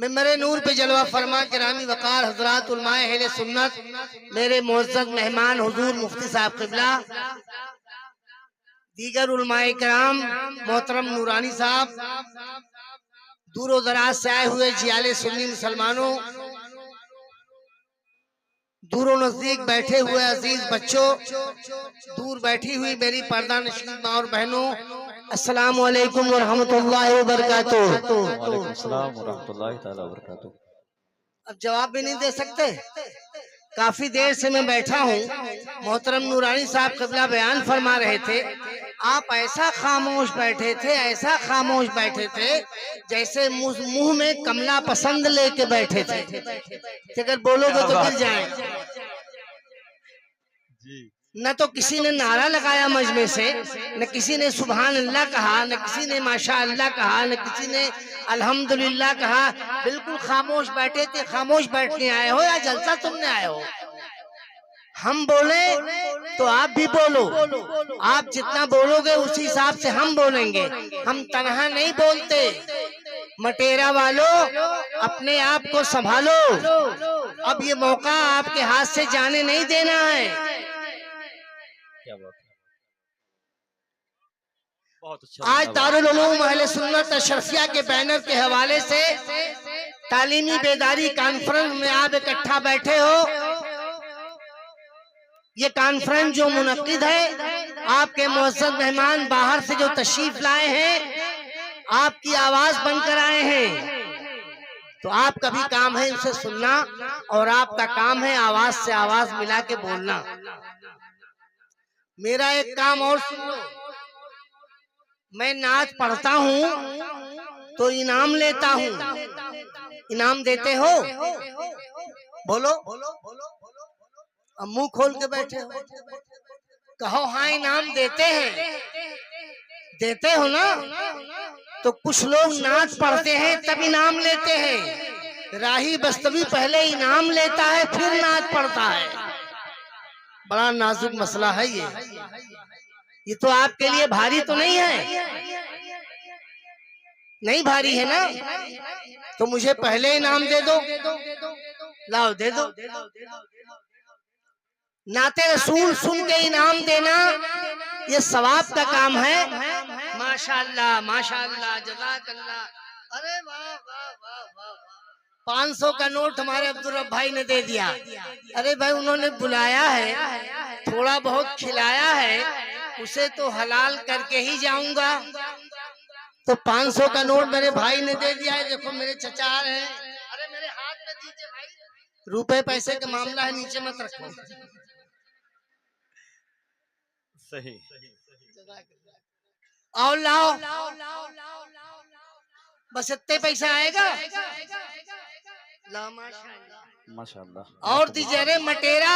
मिंबरे नूर पे जलवा फरमा किरामी वकार हजरात उलमाए अहले सुन्नत, मेरे मुअज़्ज़ज़ मेहमान हुजूर मुफ्ती साहब क़िबला, दीगर उलमाए किराम, मोहतरम नूरानी साहब, दूर दराज से आए हुए जियाले सुन्नी मुसलमानों, दूरों नजदीक बैठे हुए अजीज बच्चों, दूर बैठी हुई मेरी पर्दा नशीन माँ और बहनों, अस्सलामु अलैकुम व रहमतुल्लाहि व बरकातुहू। वालेकुम अस्सलाम व रहमतुल्लाहि तआला व बरकातुहू। अब जवाब भी नहीं दे सकते, काफी देर से मैं बैठा हूँ। मोहतरम नूरानी साहब क़िबला बयान फरमा रहे थे, आप ऐसा खामोश बैठे थे, ऐसा खामोश बैठे थे जैसे मुंह में कमला पसंद लेके बैठे थे कि अगर बोलोगे तो गिर जाएंगे। न तो किसी ने नारा लगाया मजमे से, न किसी ने सुभान अल्लाह कहा, न किसी ने माशा अल्लाह कहा, न किसी ने अल्हम्दुलिल्लाह कहा। बिल्कुल खामोश बैठे थे। खामोश बैठने आए हो या जलसा सुनने आए हो? हम बोले तो आप भी बोलो, आप जितना बोलोगे उसी हिसाब से हम बोलेंगे। हम तनहा नहीं बोलते। मटेरा वालों, अपने आप को संभालो। अब ये मौका आपके हाथ से जाने नहीं देना है। क्या बात है, बहुत अच्छा। आज दारुल उलूम अहले सुन्नत अशरफिया के बैनर के हवाले से तालीमी बेदारी कॉन्फ्रेंस में आप इकट्ठा बैठे हो। ये कॉन्फ्रेंस जो मुनक्किद है, आपके मुअज़्ज़ज़ मेहमान बाहर से जो तशरीफ लाए हैं, आपकी आवाज बनकर आए हैं, तो आपका भी काम है उसे सुनना और आपका काम है आवाज से आवाज मिला के बोलना। मेरा एक काम और सुन लो, मैं नात पढ़ता हूँ तो इनाम लेता हूँ। इनाम देते हो? बोलो। अब मुंह खोल के बैठे हो, कहो हाँ इनाम देते हैं। देते हो ना? तो कुछ लोग नात पढ़ते हैं तब इनाम लेते हैं। राही बस्तवी पहले इनाम लेता है फिर नात पढ़ता है। बड़ा नाजुक मसला है ये तो आपके लिए भारी तो नहीं है? नहीं भारी है ना? तो मुझे पहले इनाम दे दो। लाओ दे दो। नाते रसूल सुन के इनाम देना ये सवाब का काम है। माशाअल्लाह माशाअल्लाह जज़ाकल्लाह। अरे वाह वाह वाह वाह। 500 का नोट हमारे अब्दुल रब भाई ने दे दिया। अरे भाई, उन्होंने बुलाया है, थोड़ा बहुत खिलाया है, उसे तो हलाल करके ही जाऊंगा। तो 500 का नोट मेरे भाई ने दे दिया है। देखो मेरे चचा आ रहे हैं। अरे मेरे हाथ में दीजिए भाई। रुपए पैसे का मामला है, नीचे मत रखो। सही। और लाओ, बस इतने पैसा आएगा। माशाअल्लाह। और दीजिए। अरे मटेरा,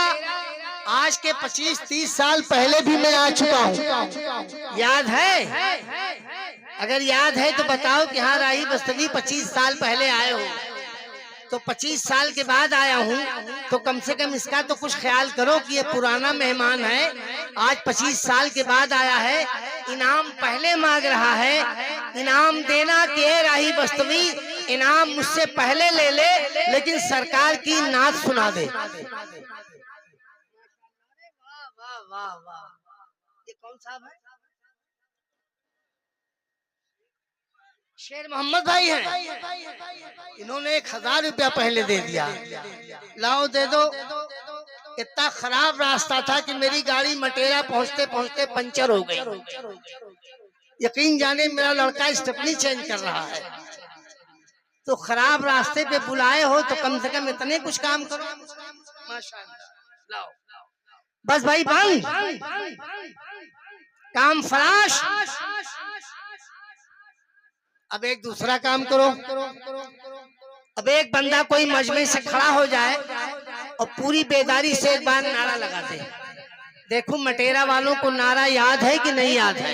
आज के 25-30 साल पहले भी मैं आ चुका हूँ, याद है? अगर याद है तो बताओ कि हाँ राही बस्तवी 25 साल पहले आए हो। तो 25 साल के बाद आया हूँ, तो कम से कम इसका तो कुछ ख्याल करो कि ये पुराना मेहमान है, आज 25 साल के बाद आया है, इनाम पहले मांग रहा है। इनाम देना कि राही बस्तवी इनाम मुझसे पहले ले ले, लेकिन सरकार की नात सुना दे। वाह वाह वाह। ये कौन साहब है? शेर मोहम्मद भाई हैं। इन्होंने 1000 रुपया पहले दे दिया। लाओ दे दो। इतना खराब रास्ता था कि मेरी गाड़ी मटेरा पहुंचते पहुंचते पंचर हो गई। यकीन जाने मेरा लड़का स्टेपनी चेंज कर रहा है। तो खराब रास्ते पे बुलाए हो तो कम से कम इतने कुछ काम करो। माशाअल्लाह। लाओ बस भाई बंद, काम फराश। अब एक दूसरा काम करो। अब एक बंदा कोई मजमे से खड़ा हो जाए और पूरी बेदारी से एक बार नारा लगा दे। देखो मटेरा वालों को नारा याद है कि नहीं याद है?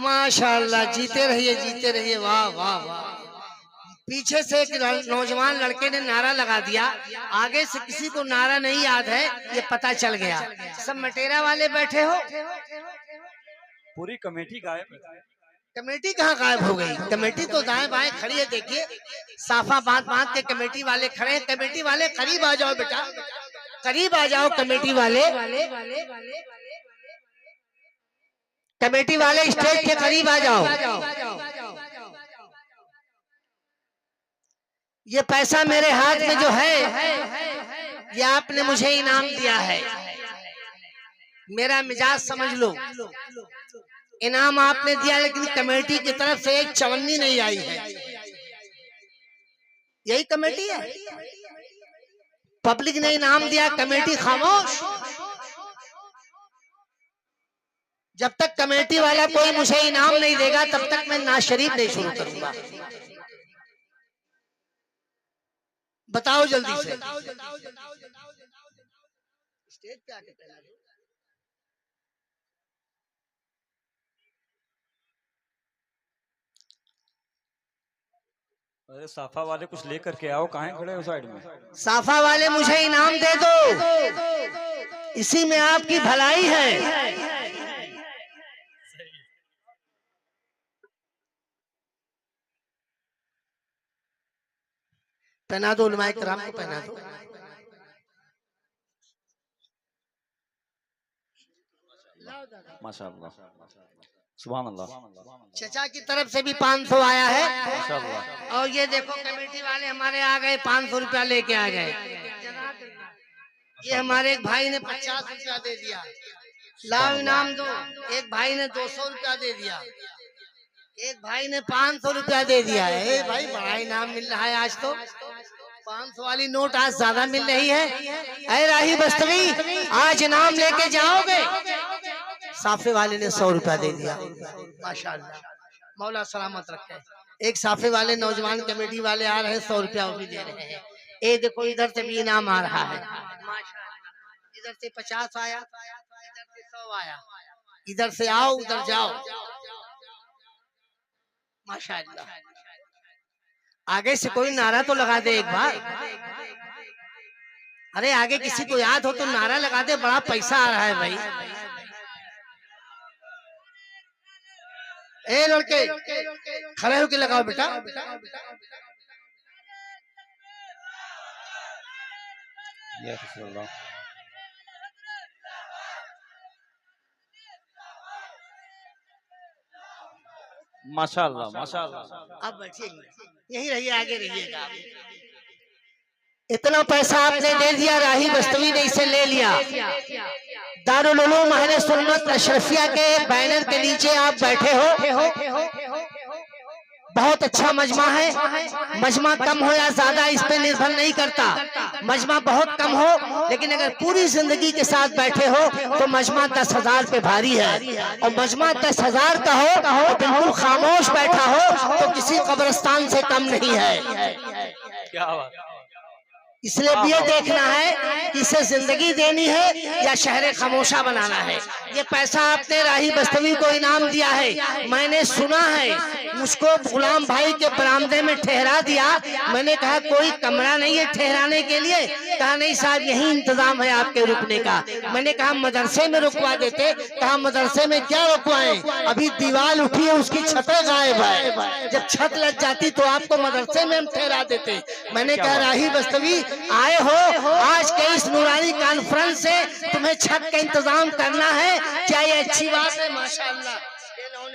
माशाल्लाह, जीते रहिए, वाह वाह वाह। पीछे से एक नौजवान लड़के ने नारा लगा दिया, आगे से किसी को नारा नहीं याद है, ये पता चल गया। सब मटेरा वाले बैठे हो, पूरी कमेटी गायब है। कमेटी कहाँ गायब हो गई? कमेटी तो दाएं बाएं खड़ी है, देखिए साफा बांध बांध के कमेटी वाले खड़े हैं। कमेटी वाले करीब आ जाओ बेटा, करीब आ जाओ। कमेटी वाले स्टेज के करीब आ जाओ। ये पैसा मेरे हाथ में जो है, ये आपने मुझे इनाम दिया है। मेरा मिजाज समझ लो, इनाम आपने दिया, लेकिन कमेटी की तरफ से एक चवन्नी नहीं आई है। यही कमेटी है। पब्लिक ने इनाम दिया, कमेटी खामोश। जब तक कमेटी वाला कोई मुझे इनाम नहीं देगा, तब तक मैं नाज शरीफ नहीं शुरू करूंगा। बताओ जल्दी से। स्टेज पे आके कहना दो। अरे साफा वाले कुछ लेकर के आओ, कहाँ खड़े हो साइड में? साफा वाले मुझे इनाम दे दो, इसी में आपकी भलाई है। पहना दो, उलमाए किराम को पहना दो। माशाअल्लाह, सुभान अल्लाह। चचा की तरफ से भी 500 आया है। माशाअल्लाह। और ये देखो कमेटी वाले हमारे आ गए, 500 रुपया लेके आ गए। ये हमारे एक भाई ने 50 रुपया दे दिया, लाओ इनाम दो। एक भाई ने 200 रुपया दे दिया, एक भाई ने 500 रुपया दे दिया है। भाई बड़ा इनाम मिल रहा है आज तो। 500 वाली नोट आज ज्यादा मिल रही है। अरे राही बस्तवी, आज इनाम लेके जाओगे? साफे वाले ने 100 रुपया दे दिया। माशाल्लाह, मौला सलामत रखे। एक साफे वाले नौजवान कमेटी वाले आ रहे हैं, 100 रुपया वो भी दे रहे हैं। ये देखो इधर से भी इनाम आ रहा है। इधर से 50 आया, इधर से 100 आया। इधर से आओ, उधर जाओ। माशाल्लाह। आगे से कोई नारा तो लगा दे एक बार। अरे आगे किसी को याद हो तो नारा लगा दे, बड़ा पैसा आ रहा है भाई। ए लड़के, खड़े होके लगाओ बेटा। माशाअल्लाह, माशाअल्लाह। अब बैठिए, यहीं रहिए, आगे रहिएगा। इतना पैसा आपने दे दिया, राही बस्तवी ने इसे ले लिया। दारुल उलूम अहले सुन्नत अशरफिया के बैनर के नीचे आप बैठे हो। बहुत अच्छा मजमा है। मजमा कम हो या ज्यादा इस पे निर्भर नहीं करता। मजमा बहुत कम हो, लेकिन अगर पूरी जिंदगी के साथ बैठे हो तो मजमा 10,000 पे भारी है। और मजमा 10,000 का हो और बिल्कुल खामोश बैठा हो तो किसी कब्रिस्तान से कम नहीं है। क्या बात। इसलिए भी ये देखना है कि इसे जिंदगी देनी है या शहर खामोशा बनाना है। ये पैसा आपने राही बस्तवी को इनाम दिया है। मैंने सुना है, मुझको गुलाम भाई के बरामदे में ठहरा दिया। मैंने कहा कोई कमरा नहीं है ठहराने के लिए? कहा नहीं साहब, यही इंतजाम है आपके रुकने का। मैंने कहा मदरसे में रुकवा देते। कहा मदरसे में क्या रुकवाएं, अभी दीवार उठी है, उसकी छतें गायब है। जब छत लग जाती तो आपको मदरसे में हम ठहरा देते। मैंने कहा राही बस्तवी आए हो, आज के इस नूरानी कॉन्फ्रेंस से तुम्हें छत का इंतजाम करना है, क्या ये अच्छी बात है? माशाअल्लाह,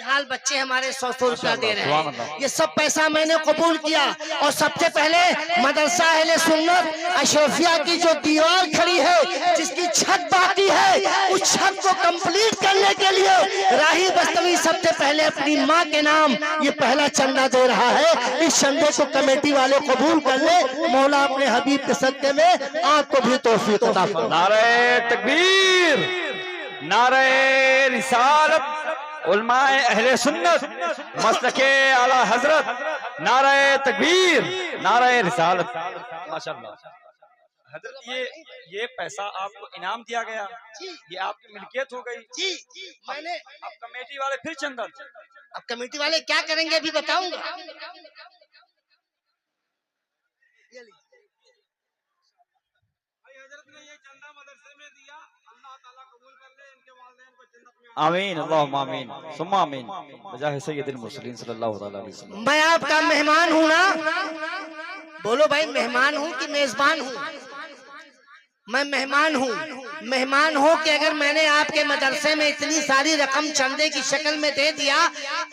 हाल बच्चे हमारे 100 रुपया दे रहे हैं। ये सब पैसा मैंने कबूल किया। और सबसे पहले मदरसा अहले सुन्नत अशरफिया की जो दीवार खड़ी है, जिसकी छत बाकी है, उस छत को कंप्लीट करने के लिए राही बस्तवी सबसे पहले अपनी माँ के नाम ये पहला चंदा दे रहा है। इस चंदे को कमेटी वाले कबूल कर ले। मौला अपने हबीब के सदके में आपको भी तौफीक अता फरमाए। नारे तकबीर, नारे रिसालत, उलमाए अहले सुन्नत, मसलके आला हजरत, नारे तकबीर, नारे रिसालत। माशाअल्लाह। हजरत, ये पैसा आपको इनाम दिया गया, ये आपकी मिल्कियत हो गई। जी, मैंने अब कमेटी वाले फिर चंदा अब कमेटी वाले क्या करेंगे अभी बताऊंगा। आमीन अल्लाहुम्मा आमीन सुम्मा आमीन बजाहे सय्यदुल मुरसलीन सल्लल्लाहु अलैहि वसल्लम। मैं आपका मेहमान हूं ना, बोलो भाई मेहमान हूं कि मेजबान हूं। मैं मेहमान हूँ। मेहमान हो कि अगर मैंने आपके मदरसे में इतनी सारी रकम चंदे की शक्ल में दे दिया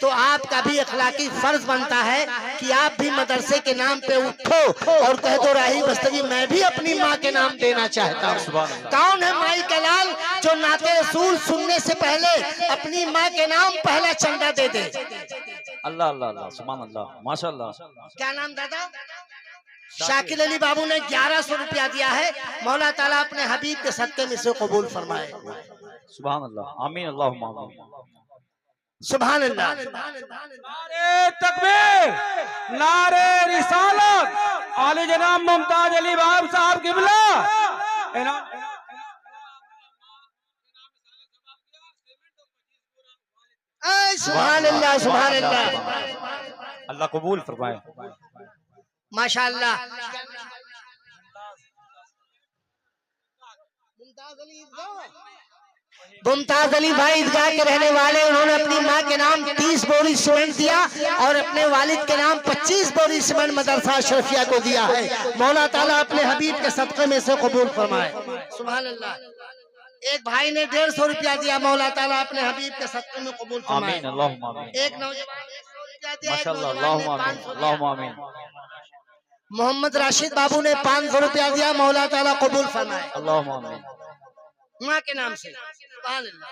तो आपका भी अखलाकी फर्ज बनता है कि आप भी मदरसे के नाम पे उठो और कह दो राही बस्तगी मैं भी अपनी माँ के नाम देना चाहता हूँ। कौन है माई का लाल जो नाते रसूल सुनने से पहले अपनी माँ के नाम पहला चंदा दे दे। अल्लाह अल्लाह अल्लाह सुभान अल्लाह माशाअल्लाह। क्या नाम दादा? शाकिर अली बाबू ने 1100 रुपया दिया है। मौला ताला अपने हबीब के सदके में से कबूल फरमाए। सुभान अल्लाह आमीन अल्लाहुम्मा आमीन सुभान अल्लाह। नारे तकबीर, नारे रिसालत, आले जनाब मुमताज अली बाब साहब किबला। सुभान अल्लाह सुभान अल्लाह। अल्लाह कबूल फरमाए माशाअल्लाह। मुमताज अली भाई ईदगाह के रहने वाले, उन्होंने अपनी माँ के नाम 30 बोरी सीमेंट दिया और अपने वालिद के नाम 25 बोरी सीमेंट मदरसा अशरफिया को दिया है। मौला ताला अपने हबीब के सदक़े में से कबूल फरमाए। सुभान अल्लाह। एक भाई ने 150 रुपया दिया, मौला ताला अपने हबीब के सदक़े में कबूल फरमाए। आमीन अल्लाहुम्मा आमीन। एक नौजवान ने 100 रुपया दिया, एक माशाअल्लाह नौजवान ने अल्लाहुम्मा 500 आमीन दिया। अल्लाहुम्मा आमीन। मोहम्मद राशिद बाबू ने 500 रुपया दिया, मौला ताला कबूल फरमाए अल्लाहुम्मा आमीन। माँ के नाम से। सुभान अल्लाह।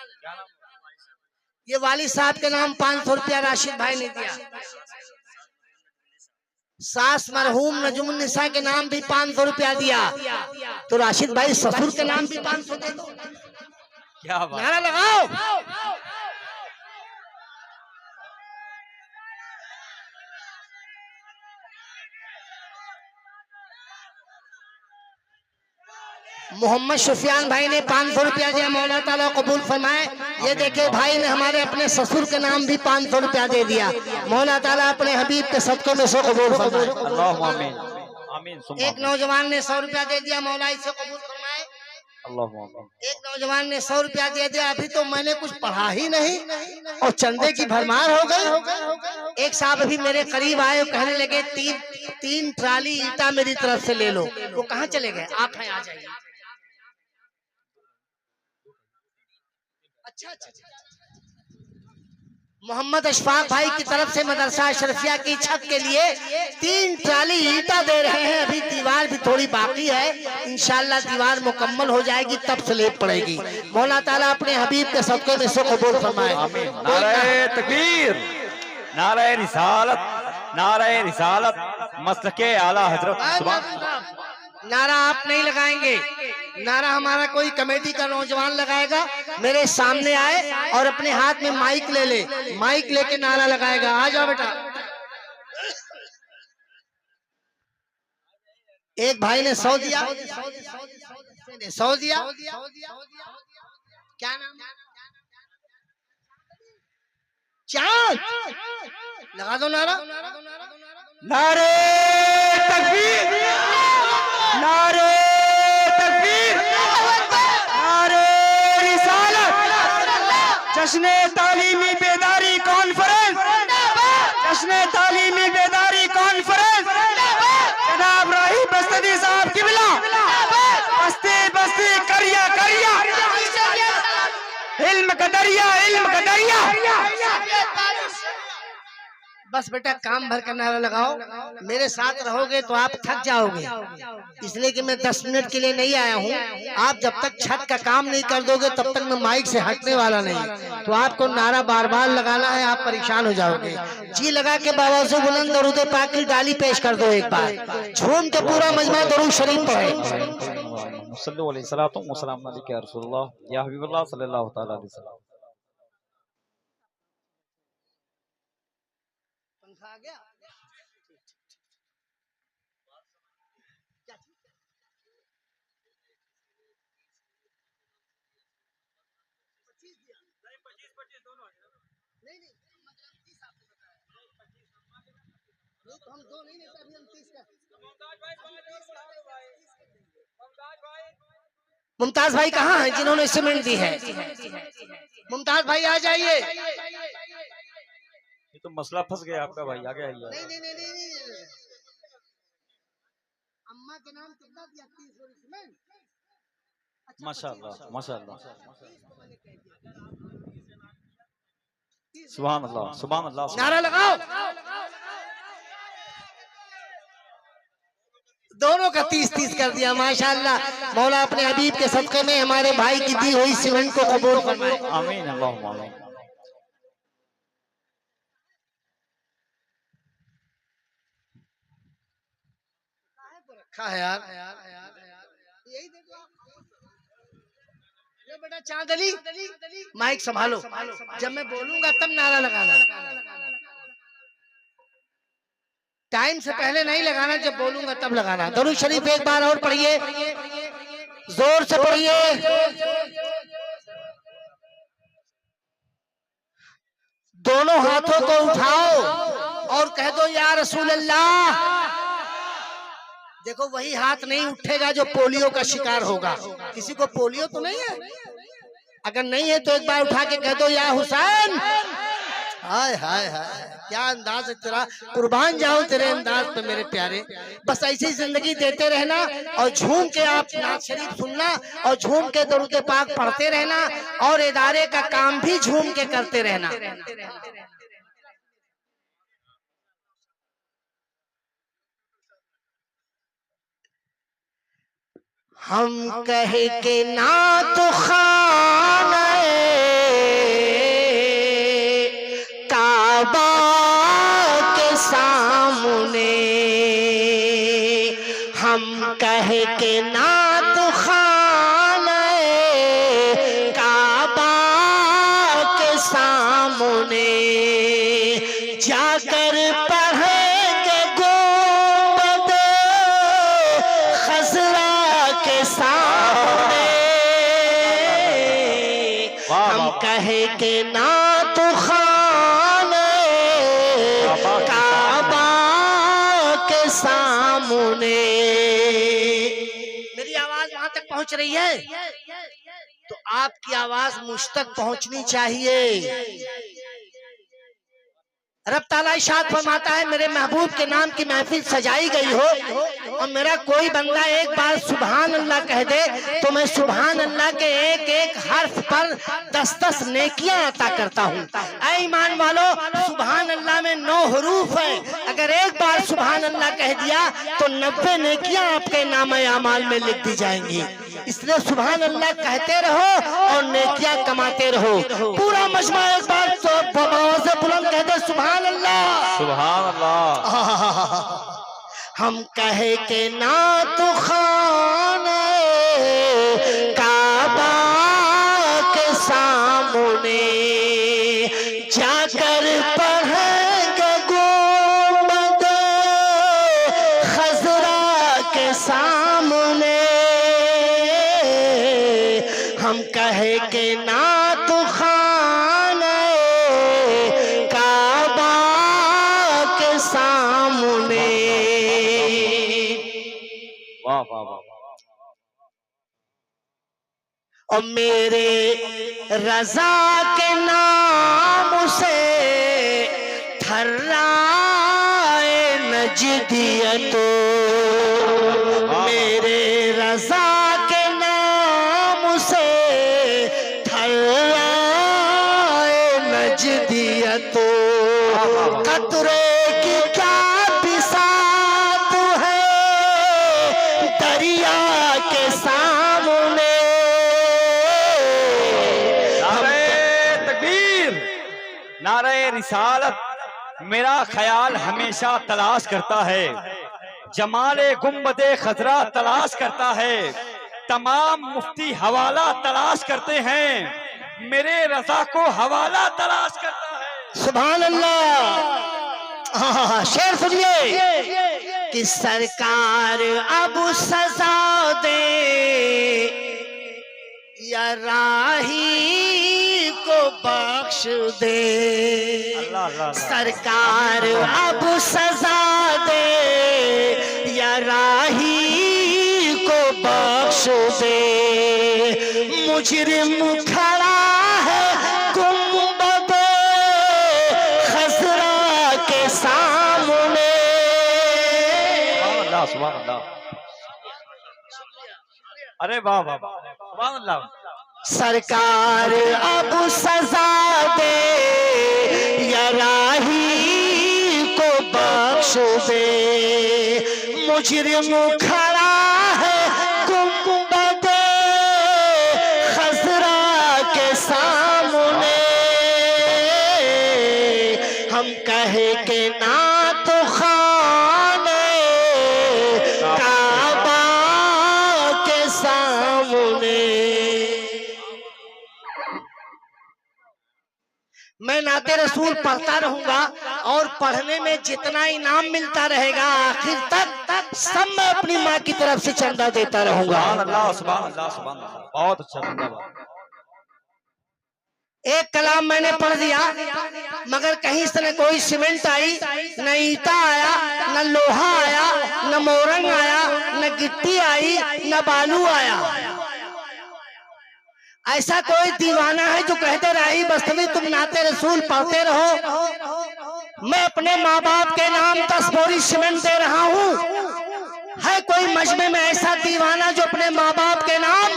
ये वालिद साहब के नाम 500 रुपया राशिद भाई ने दिया। सास मरहूम नजमुन्निसा के नाम भी 500 रुपया दिया। तो राशिद भाई ससुर के नाम भी 500 दे दो। क्या बात। नारा लगाओ। मोहम्मद शफियान भाई ने 500 रुपया दिया, मौला ताला कबूल फरमाए। ये देखे भाई ने हमारे अपने ससुर के नाम भी 500 रुपया दे दिया। मौला ताला अपने हबीब के सदक़े में से कबूल फरमाए। अल्लाहुम्मा आमीन आमीन सुम्मा एक नौजवान ने 100 रुपया दे दिया, मौला इसे कबूल फरमाए। अल्लाहुम्मा आमीन। एक नौजवान ने 100 रुपया दे दिया। अभी तो मैंने कुछ पढ़ा ही नहीं और चंदे की भरमार हो गई। एक साहब अभी मेरे करीब आए और कहने लगे तीन ट्राली ईटा मेरी तरफ से ले लो। वो कहाँ चले गए? आप हैं, आ जाइए। अच्छा। मोहम्मद अशफाक भाई की तरफ से मदरसा अशरफिया की छत के लिए 3 ट्राली ईटा दे रहे हैं। अभी दीवार भी थोड़ी बाकी है, इंशाल्लाह दीवार मुकम्मल हो जाएगी तब स्लेब पड़ेगी। मौला ताला अपने हबीब के सदक़े में से कबूल फरमाए। आमीन। नारे तकबीर, नारे रिसालत, नारे रिसालत मसलके आला हजरत। सुभान। नारा आप नहीं लगाएंगे, नारा हमारा कोई कमेटी का नौजवान लगाएगा। मेरे सामने आए और अपने हाथ में माइक ले ले, माइक लेके नारा लगाएगा। आ जाओ बेटा। एक भाई ने 100 दिया, 100 दिया। क्या नाम? चांद। लगा दो नारा। नारे तकबीर, नारे तकबीर, नारे रिसालत, जश्न तालीमी बेदारी कॉन्फ्रेंस, जश्न तालीमी बेदारी कॉन्फ्रेंस, जनाब राही बस्तदी साहब किबला, बस्ती बस्ती करिया करिया, इल्म का दरिया, इल्म का दरिया। बस बेटा काम भर का नारा लगाओ। मेरे साथ रहोगे तो आप थक जाओगे, इसलिए कि मैं 10 मिनट के लिए नहीं आया हूँ। आप जब तक छत का काम नहीं कर दोगे तब तक मैं माइक से हटने वाला नहीं। तो आपको नारा बार बार लगाना है, आप परेशान हो जाओगे। जी लगा के बाबा से बुलंद दरूद पाक की डाली पेश कर दो। एक बार झूम के पूरा मजमा दरूद शरीफ पढ़े। सल्लल्लाहु अलैहि वसल्लम या रसूलुल्लाह या हबीबुल्लाह सल्लल्लाहु तआला अलैहि वसल्लम। आ गया। नहीं मुमताज भाई कहाँ हैं जिन्होंने सीमेंट दी है? मुमताज भाई आ जाइए। ये तो मसला फंस गया आपका भाई, आगे आइए। नहीं। अम्मा के नाम कितना दिया? 30 बोरी सीमेंट। माशाअल्लाह माशाअल्लाह, सुभान अल्लाह सुभान अल्लाह। नारा लगाओ। दोनों का 30-30 कर दिया। माशाअल्लाह। मौला अपने हबीब के सदक़े में हमारे भाई की दी हुई सीमेंट को कबूल फरमाए। आमीन अल्लाहुम्मा आमीन। रखा है यार। यही दे दो आप। ये बेटा चांदली, माइक संभालो। जब मैं बोलूंगा तब नारा लगाना। टाइम से पहले नहीं लगाना, जब बोलूंगा तब लगाना। दरूद शरीफ एक बार और पढ़िए, जोर से पढ़िए। दोनों हाथों को उठाओ और कह दो या रसूल अल्लाह। देखो वही हाथ नहीं उठेगा जो पोलियो का शिकार होगा। किसी को पोलियो तो नहीं है? अगर नहीं है तो एक बार उठा के कह दो या हुसैन। हाय हाय हाय, क्या अंदाज है तेरा। कुर्बान जाऊं तेरे अंदाज पे मेरे प्यारे। बस ऐसी जिंदगी देते रहना और झूम के आप नात शरीफ सुनना और झूम के दरूद पाक पढ़ते रहना और इदारे का काम भी झूम के करते रहना। हम कहे के नात खाने काबा के सामने, हम कहे के नात खाने काबा के सामने जाकर पढ़ेंगे गुंबद खजरा के सामने। हम कहे के नात खाने काबा के सामने। मेरी आवाज वहां तक पहुंच रही है तो आपकी आवाज मुझ तक पहुंचनी चाहिए। रब ताला इरशाद फरमाता है मेरे महबूब के नाम की महफिल सजाई गई हो और मेरा कोई बंदा एक बार सुभान अल्लाह कह दे तो मैं सुभान अल्लाह के एक एक हर्फ पर 10-10 नेकियां अता करता हूँ। ऐ ईमान वालो, सुभान अल्लाह में 9 हरूफ है। अगर एक बार सुभान अल्लाह कह दिया तो 90 नेकियां आपके नामे अमाल में लिख दी जाएंगी। इसलिए सुभान अल्लाह कहते रहो और नेकियां कमाते रहो। पूरा मजमा एक बार तो आवाज़ से बुलंद कह दे सुभान अल्लाह सुभान अल्लाह। हम कहे के नात खाने काबा के सामने जाकर पढ़ेंगे गुंबद खजरा के सामने। हम कहे के नात खाने काबा के सामने। वाह वाह वाह। और मेरे रजा के नाम से थर्राए नजदियत, मेरे रजा के नाम से थर्राए नजदियत। कतरे की क्या बिसात है दरिया के सामने। नारे तकबीर, नारे रिसालत मेरा ख्याल हमेशा तलाश करता है, जमाले गुंबदे खजरा तलाश करता है, तमाम मुफ्ती हवाला तलाश करते हैं, मेरे रजा को हवाला तलाश करता है। सुभान अल्लाह। शेर सुनिए कि सरकार अब सजा दे या राही को बख्श दे। अल्लाह अल्लाह अल्लाह। सरकार अब सजा दे या राही को बख्श दे। मुजरिम खड़ा है गुंबदे खजरा के सामने। अल्लाह सुभान अल्लाह। अरे वाह वाह वाह, सुभान अल्लाह। सरकार अब सजा दे या राही को बख्श दे। मुजरिम खड़ा है गुंबदे खजरा के सामने। हम कहे के ना तो खाने काबा के सामने। मैं नाते रसूल पढ़ता रहूंगा और पढ़ने में जितना इनाम मिलता रहेगा आखिर तक सब मैं अपनी माँ की तरफ से चंदा देता रहूंगा। सुभान अल्लाह सुभान अल्लाह सुभान अल्लाह। बहुत अच्छा धन्यवाद। एक कलाम मैंने पढ़ दिया मगर कहीं से न कोई सीमेंट आई, न ईटा आया, न लोहा आया, न मोरंग आया, न गिट्टी आई, न बालू आया। ऐसा कोई दीवाना है जो कहते राही बस्तवी तुम नाते रसूल पढ़ते रहो, मैं अपने माँ बाप के नाम 10 बोरी सीमेंट दे रहा हूँ। है कोई मजमे में ऐसा दीवाना जो अपने माँ बाप के नाम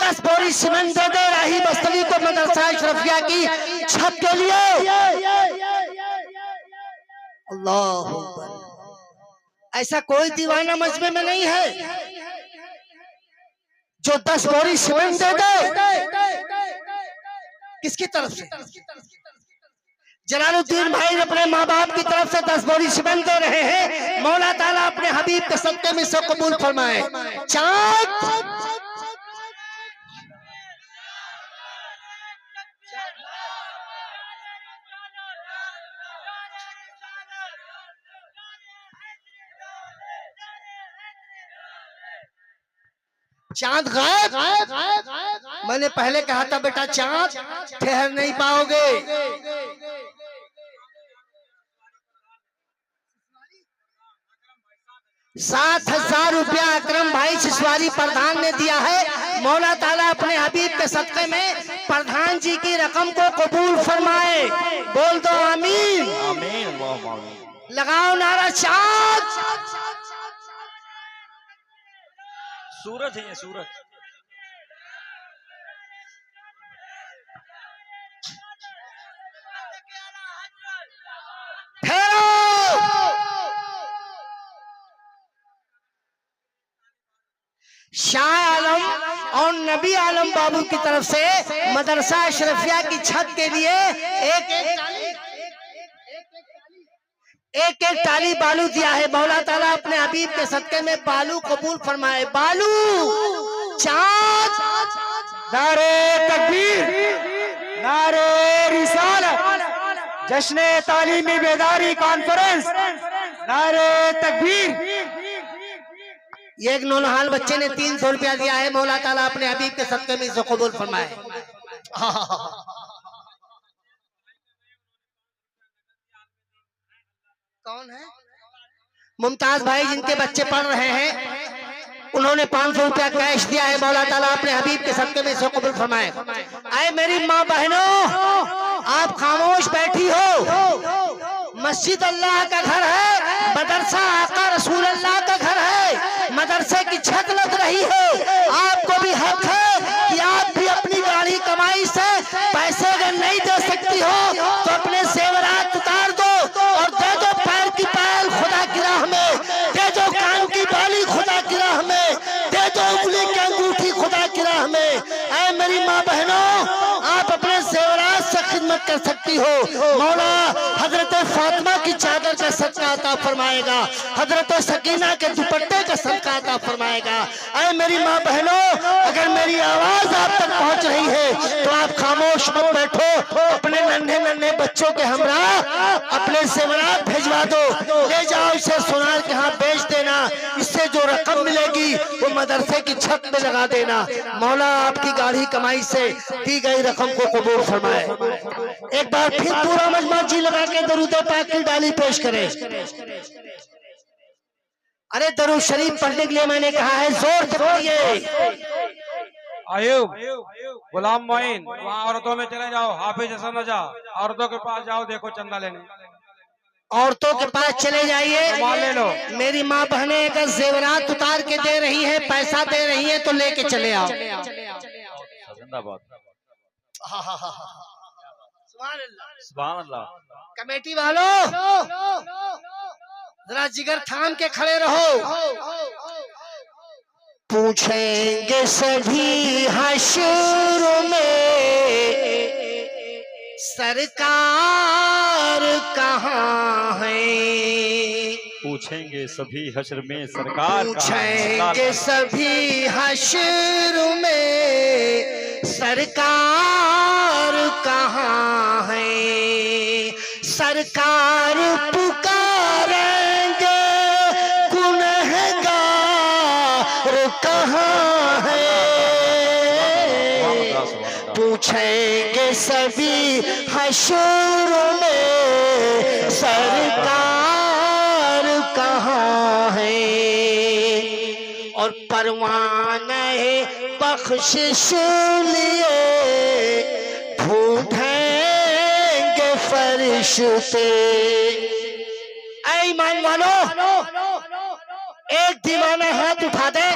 10 बोरी सीमेंट दे दे राही बस्तवी को मदरसा अशरफिया की छत के लिए? अल्लाह अकबर। ऐसा कोई दीवाना मजमे में नहीं है जो 10 बोरी सीमेंट दे दे। किसकी तरफ से? जलालुद्दीन भाई अपने माँ बाप की तरफ से 10 बोरी सीमेंट दे रहे हैं। मौला ताला अपने हबीब के सदके में से कबूल फरमाए। चाँद चांद गायब। मैंने पहले कहा था बेटा चांद ठहर नहीं पाओगे। 7,000 रुपया अकरम भाई सिसवारी प्रधान ने दिया है। मौला ताला अपने हबीब के सदके में प्रधान जी की रकम को कबूल फरमाए। बोल दो आमीन। आमीन आमीन। लगाओ नारा चांद। सूरज है ये सूरज। शाह आलम और नबी आलम बाबू की तरफ से मदरसा अशरफिया की छत के लिए एक टाली बालू दिया है। मौला ताला अपने हबीब के सदके में बालू कबूल फरमाए। बालू चाँद। नारे तकबीर, नारे रिसालत, जश्न तालीमी बेदारी कॉन्फ्रेंस, नारे तकबीर। एक नौनहाल बच्चे ने 300 रुपया दिया है। मौला ताला अपने हबीब के सदके में इसे कबूल फरमाए। कौन है? मुमताज भाई जिनके बच्चे पढ़ रहे हैं, उन्होंने 500 रुपया कैश दिया है। मौला ताला अपने हबीब के सदके में इसे कबूल फरमाए। आए मेरी माँ बहनों, आप खामोश बैठी हो। मस्जिद अल्लाह का घर है, मदरसा आका रसूल अल्लाह का घर है। मदरसे की छत लग रही है। आपको भी हक है कि आप भी अपनी गाड़ी कमाई से पैसे अगर नहीं दे सकती हो तो अपने जेवरात उतार दो और दे दो। पैर की पायल खुदा की राह में दे दो, कान की बाली खुदा की राह में दे दो, उंगली की अंगूठी खुदा की राह में। ऐ मेरी माँ बहनों, आप अपने जेवरात से खिदमत कर सकती हो। मौला हजरत फातिमा की चादर का सदका अता फरमाएगा, हजरत सकीना के दुपट्टे का सदका अता फरमाएगा। ऐ मेरी माँ बहनों, अगर मेरी आवाज आप तक पहुंच रही है तो आप खामोश मत बैठो। अपने नन्हे नन्हे बच्चों के हमरा अपने जेवरात भिजवा दो, ले जाओ इसे सोनार के यहाँ बेच देना। इससे जो रकम मिलेगी वो मदरसे की छत में लगा देना। मौला आपकी गाढ़ी कमाई से दी गई रकम को कबूल फरमाए। एक बार फिर पूरा मजमा जी लगा के दरूद पाक की डाली पेश करें। अरे दरूद शरीफ पढ़ने के लिए मैंने कहा है, जोर से पढ़िए। आयुब, गुलाम मोइन, वहाँ औरतों में चले जाओ, हाफिज हसन रजा, औरतों के पास जाओ, देखो चंदा लेने। औरतों के पास चले जाइए, ले लो। मेरी माँ बहनें अगर जेवरात उतार के दे रही है, पैसा दे रही है, तो लेके चले आओ। सुभान अल्लाह। कमेटी वालों जरा जिगर थाम के खड़े रहो। पूछेंगे सभी हश्र में सरकार कहाँ है। पूछेंगे सभी हश्र में सरकार पूछेंगे सभी हश्र में सरकार कहाँ है। सरकार पुकारेंगे गुनहगार कहाँ है। पूछेंगे सभी हश्र में सरकार कहाँ है। और परवाने बख्शिश लिए ढूंढेंगे फरिश्ते। ऐ ईमान वालों, एक दीवाना हाथ उठा दे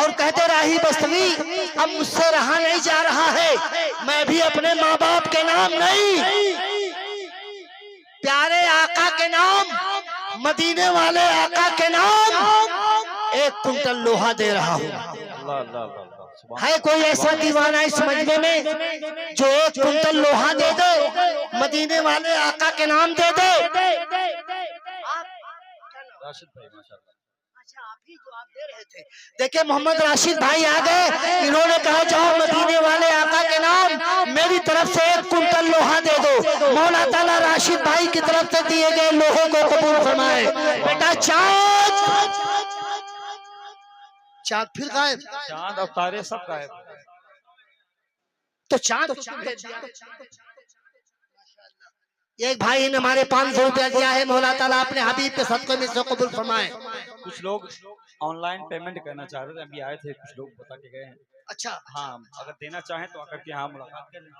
और कहते राही बस्तवी, अब मुझसे रहा नहीं जा रहा है, मैं भी अपने माँ बाप के नाम नहीं, प्यारे आका के नाम, मदीने वाले आका के नाम 1 कुंटल लोहा दे रहा हूँ। है कोई ऐसा दीवाना इस मजमे में जो 1 कुंटल लोहा दे दे, मदीने वाले आका के नाम दे दे? राशिद भाई माशाल्लाह। अच्छा, आप ही जो आप दे रहे थे। देखिए मोहम्मद राशिद भाई आ गए, इन्होंने कहा जाओ मदीने वाले आका के नाम मेरी तरफ से 1 कुंटल लोहा दे दो। मौला ताला राशिद भाई की तरफ से दिए गए लोहे को कबूल फरमाए। बेटा चाँद चाँद फिर गायब, चांद और तारे सब गायब। तो चाँद एक भाई ने हमारे 500 रुपया दिया है, मौला ताला अपने हबीब के सदक़े में से कबूल फरमाए। कुछ लोग ऑनलाइन पेमेंट करना चाह रहे थे, अभी आए थे, कुछ लोग बता के गए हैं। अच्छा हाँ, अगर देना चाहें तो आकर के यहाँ मुलाकात कर लें।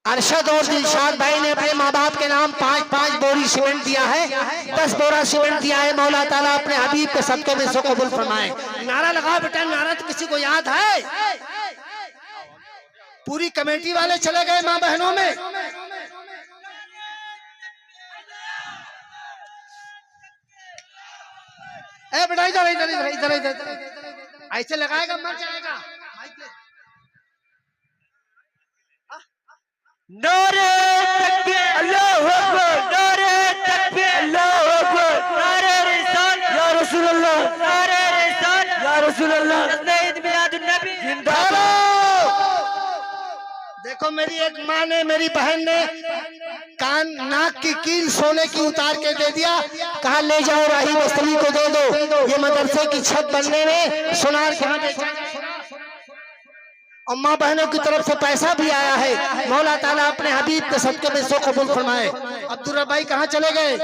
अरशद और दिलशाद भाई ने अपने माँ बाप के नाम 5-5 बोरी सीमेंट दिया है, 10 बोरा सीमेंट दिया है। मौला ताला अपने हबीब के सदक़े में से कबूल फरमाए। नारा लगाओ बेटा, नारा तो किसी को याद है? पूरी कमेटी वाले चले गए माँ बहनों में। ए बेटा इधर इधर इधर इधर इधर, ऐसे लगाएगा मर जाएगा। नारे तकबीर, अल्लाहू अकबर, नारे तकबीर, अल्लाहू अकबर, नारे रिसालत या रसूल अल्लाह, नारे रिसालत या रसूल अल्लाह, ईद मिलादुन नबी जिंदाबाद। देखो मेरी एक माँ ने, मेरी बहन ने कान नाक की कील सोने की उतार के दे दिया, कहा ले जाओ राही बस्तवी को दे दो, ये मदरसे की छत बनने में सुनार कहाँ बेचा। और माँ बहनों की तरफ से पैसा भी आया है। मौला ताला अपने हबीब के सदक़े में सो कबूल फरमाए। अब्दुल रब भाई कहाँ चले गए?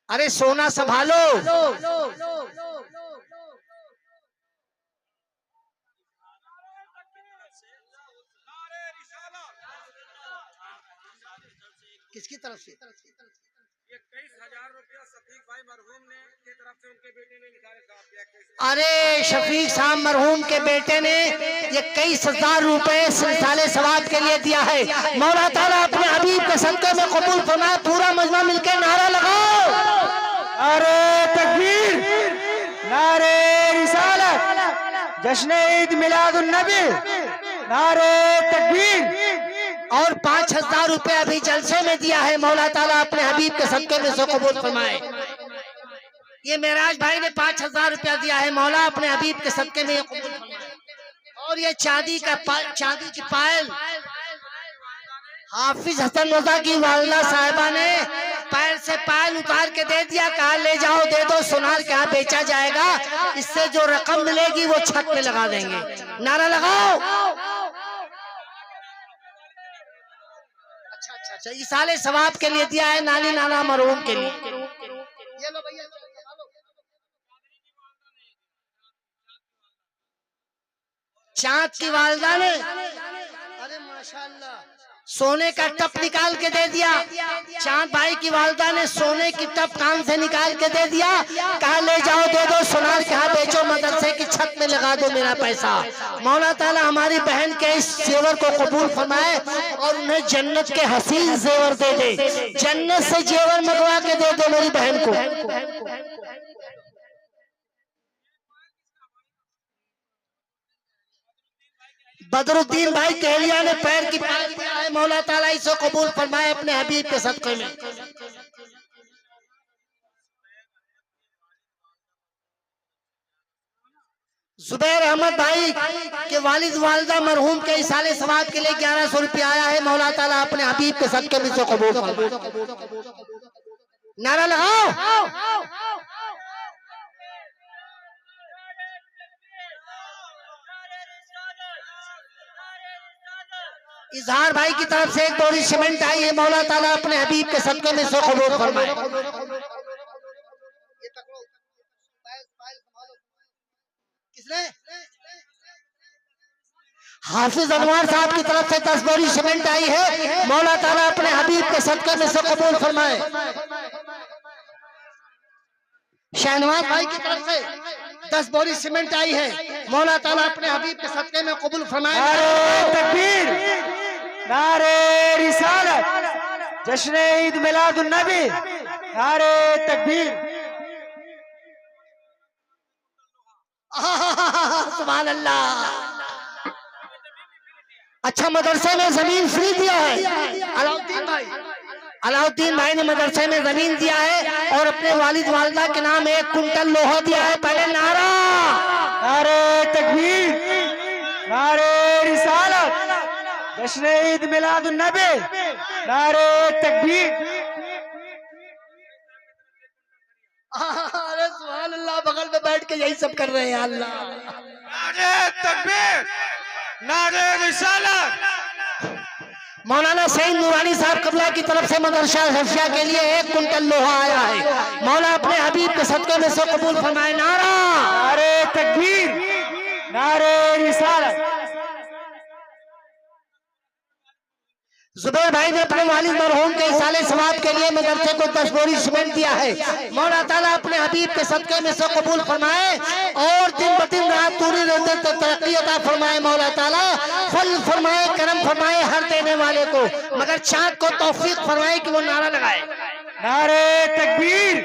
अरे सोना संभालो। किसकी तरफ से? 21,000 रुपया शफीक भाई मरहूम ने की तरफ से उनके बेटे ने निकाले साहब। अरे शफीक साहब मरहूम के बेटे ने 21,000 रुपए सिलसिले सवाब के लिए दिया है। मौला ताला अपने हबीब के सदक़े में कबूल फरमाए। पूरा मजमा मिलकर नारा लगाओ। नारे तकबीर, नारे रिसालत, जश्न ईद मिलादुन नबी, नारे तकबीर। और 5,000 रुपए अभी जलसे में दिया है। मौला ताला अपने हबीब के सदक़े में से कबूल फरमाए। ये मेराज भाई ने 5,000 रुपया दिया है। मौला अपने हबीब के सदक़े में कबूल फरमाए। और ये चांदी की पायल हाफिज हसन रजा की वालदा साहिबा ने पैर से पायल उतार के दे दिया, कहा ले जाओ दे दो, सुनार के यहाँ बेचा जाएगा, इससे जो रकम मिलेगी वो छत पे लगा देंगे। नारा लगाओ। अच्छा, इसाले सवाब के लिए दिया है, नानी नाना मरहूम के लिए। ये लो भैया, चाँद की वालदा ने अरे माशाल्लाह सोने का टप निकाल के दे दिया। चांद भाई की वालदा ने सोने की टप कान से निकाल के दे दिया, कहा ले जाओ दे दो, सुनार के यहाँ बेचो, मदरसे की छत में लगा दो मेरा पैसा। मौला ताला हमारी बहन के इस जेवर को कबूल फरमाए और उन्हें जन्नत के हसीन जेवर दे दे, जन्नत से जेवर मंगवा के दे दो मेरी बहन को। बदरुद्दीन भाई कहलिया ने पैर की पायल दिया है, मौला ताला इसे कबूल फरमाए अपने हबीब के सदक़े में। जुबैर अहमद भाई के वालिद वालिदा मरहूम के इसाले सवाब के लिए 1100 रुपया आया है, मौला ताला अपने हबीब के सदक़े में इसे कबूल फरमाए। नारा लगाओ। इजहार भाई की तरफ से एक बोरी सीमेंट आई है, मौला ताला अपने हबीब के सदक़े में इसे कबूल फरमाए। किसने? हाफिज अनवर साहब की तरफ से 10 बोरी सीमेंट आई है, मौला ताला अपने हबीब के सदक़े में इसे कबूल फरमाए। शहनवाज भाई की तरफ से 10 बोरी सीमेंट आई है, मौला ताला अपने हबीब के सदक़े में कबूल फरमाए। नारे तकबीर, नारे रिसालत, जश्न ईद मिलादुन नबी, नारे तकबीर। सुभान अल्लाह। अच्छा, मदरसे में जमीन फ्री दिया है अलाउद्दीन भाई ने मदरसे में जमीन दिया है और अपने वालिद वालिदा के नाम 1 कुंटल लोहा दिया है। पहले नारा। नारे तकबीर, नारे रिसालत, जश्न ईद मिलादुन नबी, नारे तकबीर। अरे सुभान अल्लाह, बगल में बैठ के यही सब कर रहे हैं। अल्लाह। नारे तकबीर, नारे रिसालत। मौलाना सईद नूरानी साहब कबला की तरफ से मदरसा हफ्या के लिए 1 कुंटल लोहा आया है, मौला अपने हबीब के सदक़े में से कबूल फरमाए। नारा। नारे तकबीर, नारे रिसालत। जुबैर भाई ने अपने वालिद मरहूम के इसाले सवाब के लिए मदरसे को 10 बोरी सीमेंट दिया है, मौला ताला अपने हबीब के सदक़े में से कबूल फरमाए और दिन ब दिन रात पूरी रहते तो तरक्की अता फरमाए। मौला ताला फल फरमाए, करम फरमाए हर देने वाले को, मगर चाँद को तौफीक फरमाए कि वो नारा लगाए। नारे तकबीर,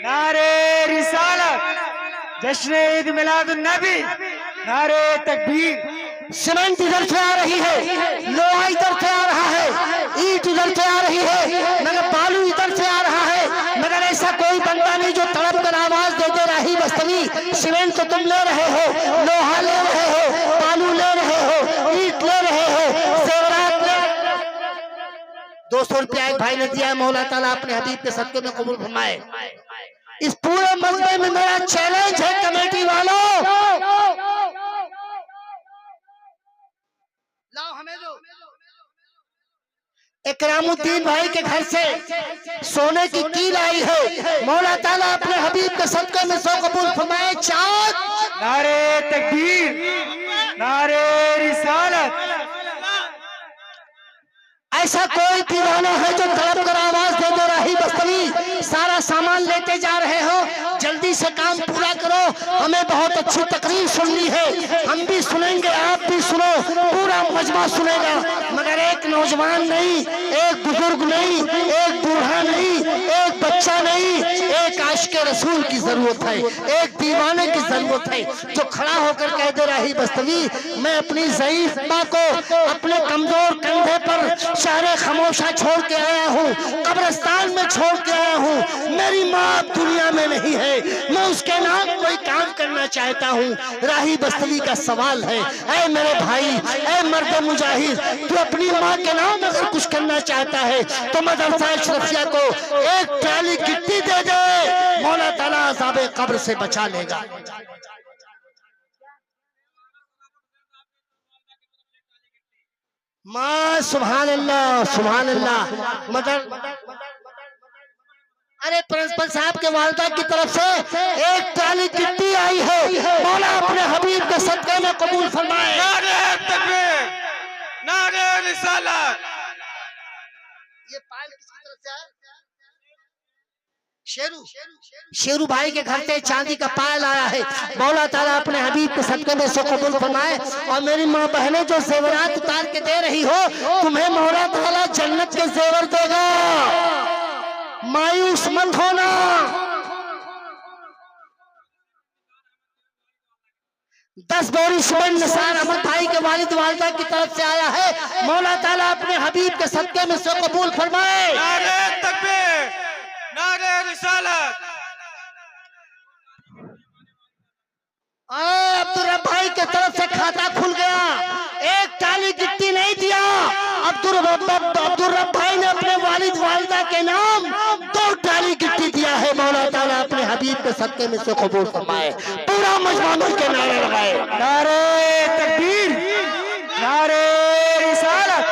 नारे रिसालत, जश्न ईद मिलादुन नबी, नारे तकबीर। सीमेंट इधर से आ रही है, लोहा इधर से आ रहा है, ईंट इधर से आ रही है, मगर बालू इधर से आ रहा है, मगर ऐसा कोई बंदा नहीं जो तड़प कर आवाज दे दे राही बस्तवी। सीमेंट तो तुम ले रहे हो, लोहा ले रहे हो, बालू ले रहे हो, ईंट ले रहे हो, जेवरात ले। 200 रुपया एक भाई ने दिया है, मौला ताला अपने हबीब के सदक़े में कबूल फरमाए। इस पूरे मजमे में मेरा चैलेंज है कमेटी वालों, लाओ हमें दो। इकरामुद्दीन भाई के घर से सोने की कील आई है, मौला ताला अपने हबीब के सदक़े में सो कबूल फरमाए। चाँद। नारे तकबीर, नारे रिसालत। ऐसा कोई दीवाना है जो तड़प कर आवाज दे दे रही बस्तवी, सारा सामान लेते जा रहे हो, जल्दी से काम पूरा करो, हमें बहुत अच्छी तकरीर सुननी है, हम भी सुनेंगे, आप भी सुनो, पूरा मजमा सुनेगा, मगर एक नौजवान नहीं, एक बुजुर्ग नहीं, एक बूढ़ा नहीं, एक बच्चा नहीं, एक आशिक़े रसूल की जरूरत है, एक दीवाने की जरूरत है जो खड़ा होकर कह दे रही बस्तवी, मैं अपनी ज़ईफ़ माँ को अपने कमजोर कंधे पर बेचारे खामोशा छोड़ के आया हूँ, कब्रिस्तान में छोड़ के आया हूँ। मेरी माँ दुनिया में नहीं है, मैं उसके नाम कोई काम करना चाहता हूँ। राही बस्तवी का सवाल है, ऐ मेरे भाई, ऐ मर्द मुजाहिद, तू अपनी माँ के नाम अगर कुछ करना चाहता है तो मदरसा अशरफिया को एक ट्राली गिट्टी दे दे, मौला ताला अज़ाबे कब्र से बचा लेगा। माँ सुभान अल्लाह, सुभान अल्लाह। अरे प्रिंसिपल साहब के वालिदा की तरफ से एक ट्राली गिट्टी आई है, मौला अपने हबीब के सदक़े में कबूल फरमाए। नारे तकबीर, नारे रिसालत। ये पायल किसकी तरफ से है? शेरू भाई के घर से चांदी का पायल आया है, मौला ताला अपने हबीब के सदक़े में से कबूल फरमाए। और मेरी माँ बहनें जो जेवरात उतार के दे रही हो, तुम्हें मौला ताला जन्नत के जेवर देगा, मायूस मत होना। दस बोरी सुमन निसार अहमद भाई के वालिद वालिदा की तरफ से आया है, मौला ताला अपने हबीब के सदक़े में से कबूल फरमाए। नारे तकबीर, नारे रिसालत। अब्दुल रब भाई के तरफ से खाता खुल गया, एक टाली गिट्टी नहीं दिया। अब्दुल रब भाई ने अपने वालिद वालिदा के नाम 2 टाली गिट्टी दिया है, मौला ताला अपने हबीब के सदक़े में से कबूल फरमाए। पूरा मजमा मिल के नारे लगाए, नारे तकबीर, नारे रिसालत।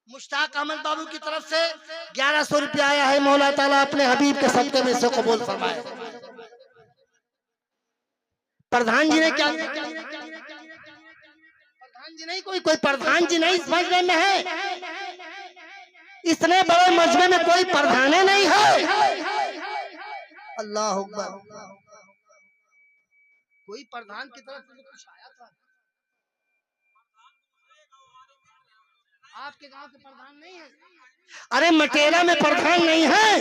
मुश्ताक अहमद बाबू की तरफ से 1100 रुपया आया है, मौला ताला अपने हबीब के सदक़े में से कबूल फरमाए। प्रधान जी ने क्या, प्रधान जी नहीं, कोई प्रधान जी नहीं इस मजमे में है, इतने बड़े मजमे में कोई प्रधान नहीं है। अल्लाह अकबर। कोई प्रधान की तरफ से कुछ आया था? आपके गांव के प्रधान नहीं है? अरे मटेरा में प्रधान नहीं है?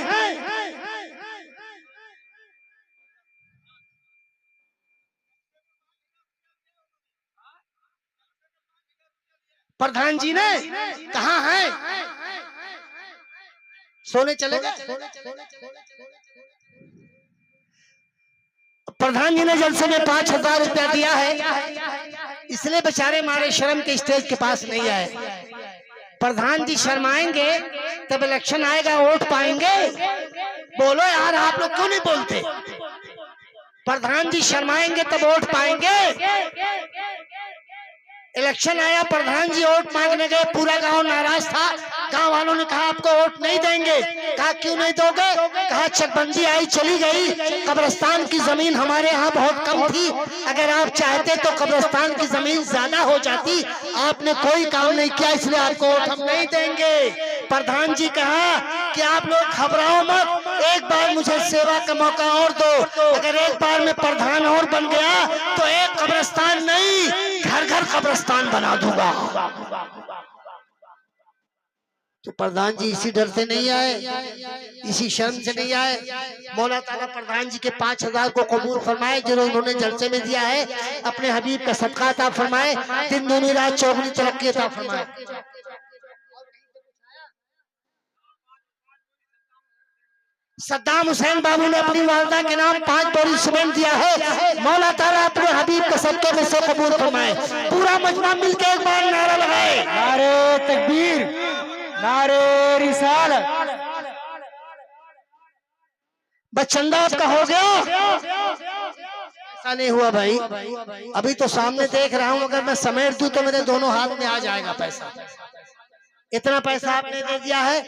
प्रधान जी ने कहा है? सोने चले गए। प्रधान जी ने जलसे में 5000 रुपया दिया है, इसलिए बेचारे मारे शर्म के स्टेज के पास नहीं आए। प्रधान जी शर्माएंगे तब इलेक्शन आएगा, वोट पाएंगे। बोलो यार, आप लोग क्यों नहीं बोलते? प्रधान जी शर्माएंगे तब वोट पाएंगे। इलेक्शन आया, प्रधान जी वोट मांगने गए, पूरा गांव नाराज था। गांव वालों ने कहा आपको वोट नहीं देंगे। कहा क्यों नहीं दोगे? कहा चकबंदी आई चली गई, कब्रिस्तान की जमीन हमारे यहाँ बहुत कम थी, अगर आप चाहते तो कब्रिस्तान की जमीन ज्यादा हो जाती, आपने कोई काम नहीं किया इसलिए आपको वोट हम नहीं देंगे। प्रधान जी कहा कि आप लोग घबराओ मत, एक बार मुझे सेवा का मौका और दो, अगर एक बार में प्रधान और बन गया तो एक कब्रिस्तान नहीं, घर घर कब्रिस्तान बना दूंगा। तो प्रधान जी इसी डर से नहीं आए, इसी शर्म से नहीं आए। मौला ताला प्रधान जी के 5000 को कबूल फरमाए जो उन्होंने जलसे में दिया है, अपने हबीब का सदका अता फरमाए, दिन दूनी रात चौगुनी तरक्की अता फरमाए। सद्दाम हुसैन बाबू ने अपनी वालिदा के नाम 5 बोरी सीमेंट दिया है, मौला ताला अपने हबीब के सदके में से कबूल फरमाए। पूरा मजमा मिलकर एक बार नारा लगाए, नारे तकबीर, नारे रिसालत। बस चंदा आपका हो गया? ऐसा नहीं हुआ भाई, अभी तो सामने देख रहा हूं, अगर मैं समेट दूं तो मेरे दोनों हाथ में आ जाएगा पैसा। इतना पैसा आपने दे दिया है,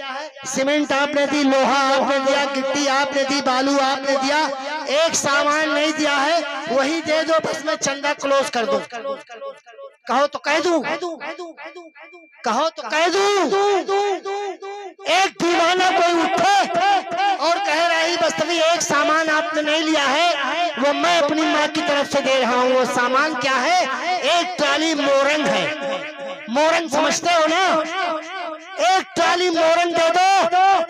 सीमेंट आपने दी, लोहा आपने दिया, गिट्टी आपने दी, बालू आपने दिया, एक सामान नहीं दिया है, वही दे दो, बस मैं चंदा क्लोज कर दूं। कहो तो कह दूं, कहो तो कह दूं। एक दीवाना कोई उठे और कह रही बस्तवी एक सामान आपने नहीं लिया है, वो मैं अपनी माँ की तरफ से दे रहा हूँ। वो सामान क्या है? एक ट्राली मोरंग है। मोरंग समझते हो ना? एक ट्राली मोरंग दे दो,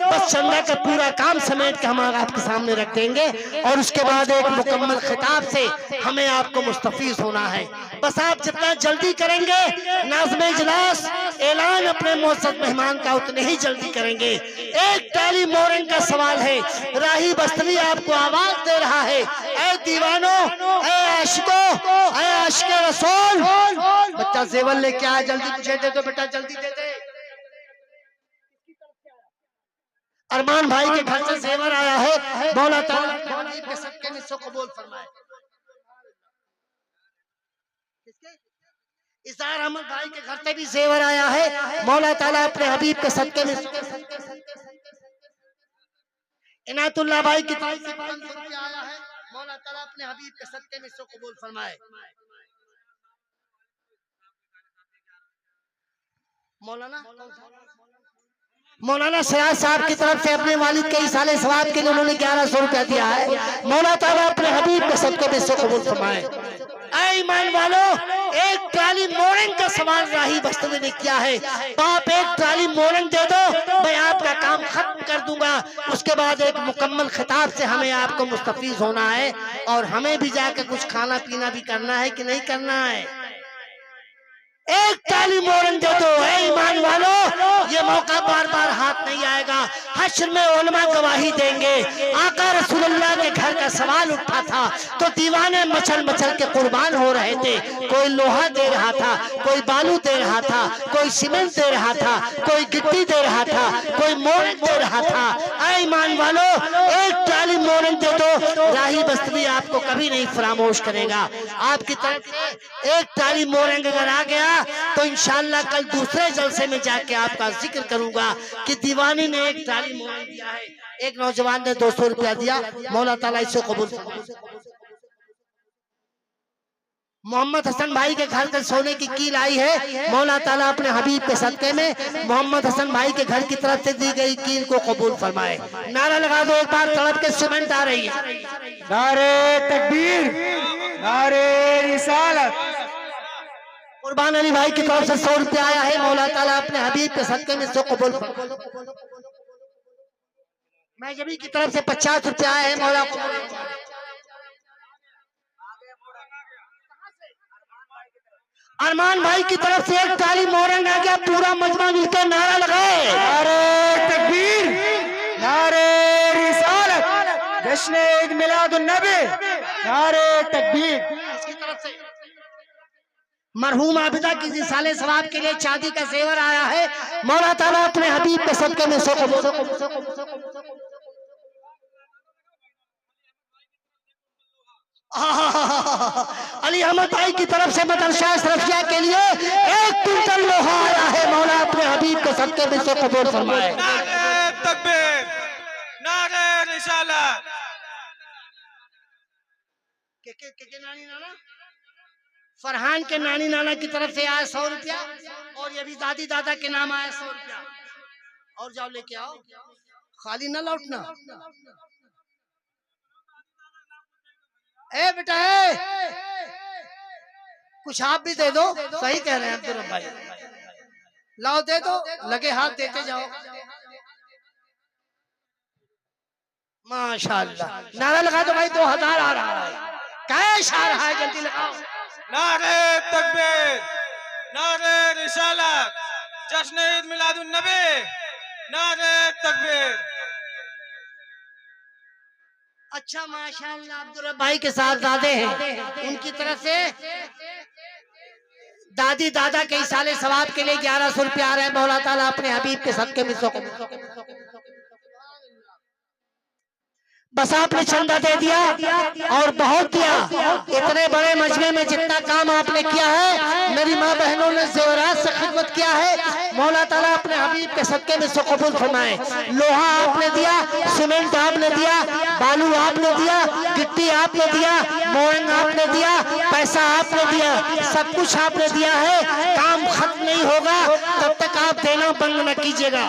बस चंदा का पूरा काम समेट के हम आपके सामने रख देंगे और उसके बाद एक मुकम्मल खिताब से हमें आपको मुस्तफीज होना है। बस आप जितना जल्दी करेंगे नाज़िम इजलास ऐलान अपने मोअज़्ज़ज़ मेहमान का उतने ही जल्दी करेंगे। एक ट्राली मोरंग का सवाल है, राही बस्तवी आपको आवाज दे रहा है, ऐ दीवानो, ऐ आशिको, ऐ आशिके रसूल, बच्चा जेवर लेके आया, जल्दी मुझे दे दो बेटा, जल्दी दे दे। अरमान भाई के घर से जेवर आया है, मौला ताला के सदके में इसको कबूल फरमाए। इज़हार अहमद भाई के घर से भी जेवर आया है, मौला ताला अपने हबीब के सदके में। इनायतुल्लाह भाई की तरफ से 500 रुपया आया है, मौला ताला अपने हबीब के सदके में इसको कबूल फरमाए। मौलाना सिराज साहब की तरफ से अपने वालिद के इसाले सवाब के लिए उन्होंने 1100 रुपया दिया है, मौला ताला अपने हबीब के सदके में इसको कबूल फरमाए। ऐ ईमान वालों, एक ट्राली मोरंग का सवाल राही बस्तवी ने किया है, आप एक ट्राली मोरंग दे दो, मैं आपका काम खत्म कर दूंगा। उसके बाद एक मुकम्मल खिताब से हमें आपको मुस्तफीज होना है और हमें भी जाकर कुछ खाना पीना भी करना है कि नहीं करना है। एक ट्राली मोरंग दे दो। ऐ ईमान वालों, ये मौका बार बार हाथ नहीं आएगा, हश्र में उलमा गवाही देंगे। आका रसूलुल्लाह के घर का सवाल उठा था तो दीवाने मचल मचल के कुर्बान हो रहे थे। कोई लोहा दे रहा था, कोई बालू दे रहा था, कोई सीमेंट दे रहा था, कोई गिट्टी दे रहा था, कोई मोरंग दे रहा था। ऐ ईमान वालों, एक ट्राली मोरंग दे दो, राही बस्तवी आपको कभी नहीं फरामोश करेगा। आपकी तरफ से एक ट्राली मोरंग अगर आ गया तो इंशाअल्लाह कल दूसरे जलसे में जाके आपका जिक्र करूंगा कि दीवानी ने एक ट्राली मोरंग दिया है, एक नौजवान ने 200 रुपया दिया, मौला ताला इसे कबूल फरमाए। मोहम्मद हसन भाई के घर से सोने की कील आई है, मौला ताला अपने हबीब के सदके में मोहम्मद हसन भाई के घर की तरफ से दी गई कील को कबूल फरमाए। नारा लगा दो एक बार, तड़प के सीमेंट आ रही है। नारे तकबीर, नारे रिसालत। कुर्बान अली भाई की तरफ से 100 रुपया आया है, मौला ताला अपने हबीब के सदके में इसको कबूल फरमाए। मैं जबी की तरफ से 50 रुपया आया है, मौला को अरमान भाई की तरफ से एक ट्राली मोरंग आ गया, पूरा मजमा मिलकर नारा लगाए। नारे तकबीर, नारे रिसालत, जश्न ईद मिलादुन नबी, नारे तकबीर। इसकी तरफ से मरहूम आबिदा की रिसाले सवाब के लिए चांदी का जेवर आया है, मौला ताला अपने हबीब के सदके में इसको अली अहमद भाई की तरफ से मदरसा सरफिया के लिए 1 क्विंटल लोहा आया है, मौला अपने हबीब के सदके में से कबूल फरमाए। नारे तकबीर, नारे रिसालत। के नानी नाना फरहान के नानी नाना की तरफ से आया 100 रुपया और ये भी दादी दादा के नाम आया 100 रुपया। और जाओ लेके आओ, खाली ना लौटना। ए बेटा है, कुछ आप भी दे दो, सही कह रहे हैं अब्दुल भाई, लाओ दे दो, लगे हाथ देते जाओ। माशाअल्लाह, नारा लगा दो भाई, 2000 आ रहा है, कैश आ रहा है, जल्दी लगाओ। नारे तकबीर, नारे रिसालत, जश्न ईद मिलादुन नबी, नारे तकबीर। अच्छा माशाअल्लाह, अब्दुल भाई के साहबजादे हैं, उनकी तरफ से दादी दादा के इसाले सवाब के लिए 1100 रुपया आ रहे हैं, मौला ताला अपने हबीब के सदके में बस आपने चंदा दे दिया और बहुत दिया। इतने बड़े मजमे में जितना काम आपने किया है, मेरी माँ बहनों ने जेवरात से खिदमत किया है, मौला ताला अपने हबीब के सदके में से कबूल फरमाए। लोहा आपने दिया, सीमेंट आपने दिया, बालू आपने दिया, गिट्टी आपने दिया, मोरंग आपने दिया, पैसा आपने दिया, सब कुछ आपने दिया है। काम खत्म नहीं होगा तब तक आप देना बंद न कीजिएगा।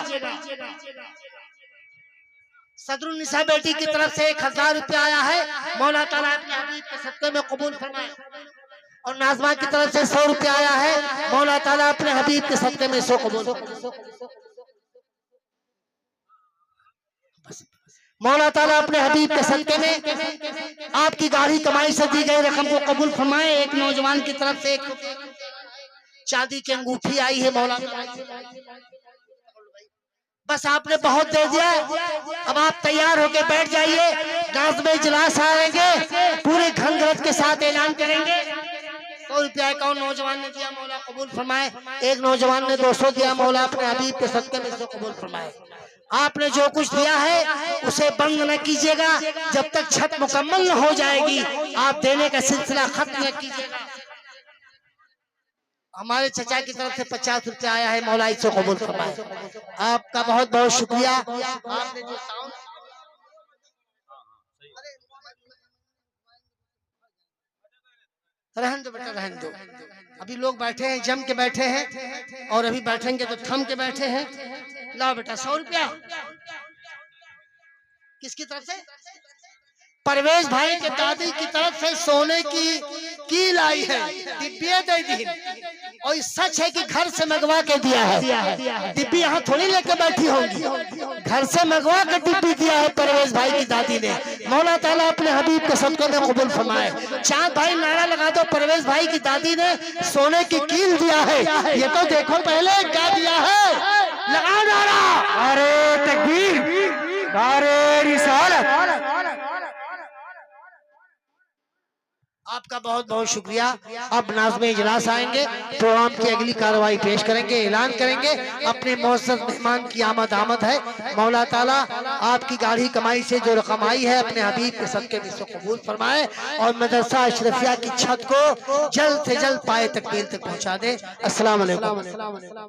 सदरुल निसा बेटी की तरफ से 1000 रुपया आया है, मौला ताला अपने हबीब के सदके में कबूल फरमाए। और नाजमा की तरफ से 100 रुपया आया है, मौला ताला अपने हबीब के सदके में 100 कबूल। मौला ताला अपने हबीब के सदके में आपकी गाढ़ी कमाई से दी गई रकम को कबूल फरमाए। एक नौजवान की तरफ से एक चांदी की अंगूठी आई है मौला, बस आपने बहुत दे दिया, अब आप तैयार होके बैठ जाइए। नाज़ में इजलास आएंगे, पूरे घंघरत के साथ ऐलान करेंगे। 100 रुपया कौन नौजवान ने दिया, मौला कबूल फरमाए। एक नौजवान ने 200 दिया, मौला अपने हबीब के सदके में से कबूल फरमाए। आपने जो कुछ दिया है उसे बंद न कीजिएगा, जब तक छत मुकम्मल न हो जाएगी आप देने का सिलसिला खत्म न कीजिएगा। हमारे चचा की तरफ से 50 रुपया आया है, मौला इसे कबूल फरमाए। आपका बहुत बहुत शुक्रिया। आपने जो साउंड रहन दो बेटा, रहन दो, अभी लोग बैठे हैं, जम के बैठे हैं, और अभी बैठेंगे तो थम के बैठे हैं। लाओ बेटा 100 रुपया। किसकी तरफ से? परवेज भाई के दादी की तरफ से सोने की कील आई है, डिब्बियां दे दी, और सच है कि घर से मंगवा के दिया है। डिब्बी यहाँ थोड़ी लेके बैठी होगी, घर से मंगवा के डिब्बी दिया है परवेज भाई की दादी ने। मौला ताला अपने हबीब के सदके में कबूल फरमाए। चांद भाई नारा लगा दो, परवेज भाई की दादी ने सोने की कील दिया है, ये तो देखो पहले क्या दिया है, लगा नारा। अरे तकबीर, अरे रिसालत। आपका बहुत बहुत शुक्रिया। अब नाज़ में इजलास आएंगे, प्रोग्राम की अगली कार्रवाई पेश करेंगे, ऐलान करेंगे। अपने मुअज़्ज़ज़ मेहमान की आमद है। मौला ताला आपकी गाढ़ी कमाई से जो रकम आई है अपने हबीब के सदके में से कबूल फरमाए, और मदरसा अशरफिया की छत को जल्द से जल्द पाए तकमील तक पहुंचा दे। अस्सलाम वालेकुम।